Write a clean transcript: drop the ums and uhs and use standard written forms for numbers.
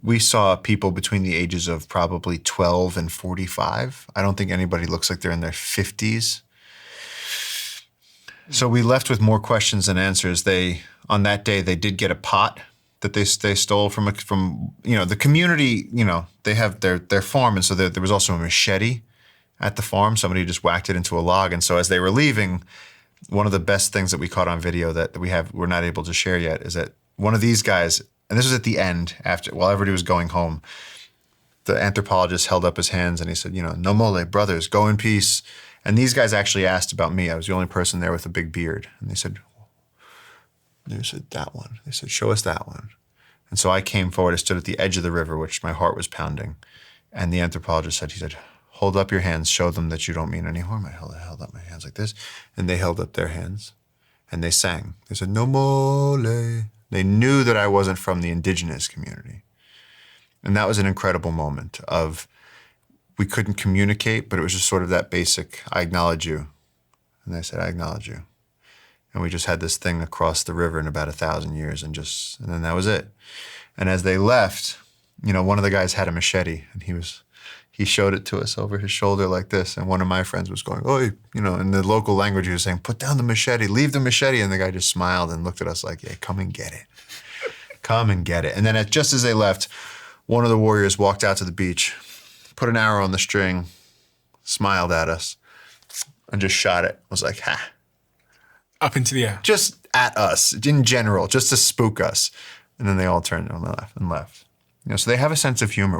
we saw people between the ages of probably 12 and 45. I don't think anybody looks like they're in their 50s. So we left with more questions than answers. On that day, they did get a pot that they stole from the community. They have their farm, and so there was also a machete at the farm. Somebody just whacked it into a log, and so as they were leaving, one of the best things that we caught on video that we're not able to share yet is that one of these guys, and this was at the end while everybody was going home, the anthropologist held up his hands and he said, no mole, brothers, go in peace. And these guys actually asked about me. I was the only person there with a big beard. And they said, that one. They said, show us that one. And so I came forward. I stood at the edge of the river, which my heart was pounding. And the anthropologist said, hold up your hands, show them that you don't mean any harm. I held up my hands like this, and they held up their hands, and they sang. They said, no mole. They knew that I wasn't from the indigenous community. And that was an incredible moment we couldn't communicate, but it was just sort of that basic, I acknowledge you. And they said, I acknowledge you. And we just had this thing across the river in about 1,000 years, and then that was it. And as they left, one of the guys had a machete, and he showed it to us over his shoulder like this. And one of my friends was going, "Oi," in the local language, he was saying, "Put down the machete, leave the machete." And the guy just smiled and looked at us like, "Yeah, come and get it. Come and get it." And then just as they left, one of the warriors walked out to the beach, put an arrow on the string, smiled at us, and just shot it. Was like, ha. Up into the air. Just at us, in general, just to spook us. And then they all turned and left. So they have a sense of humor.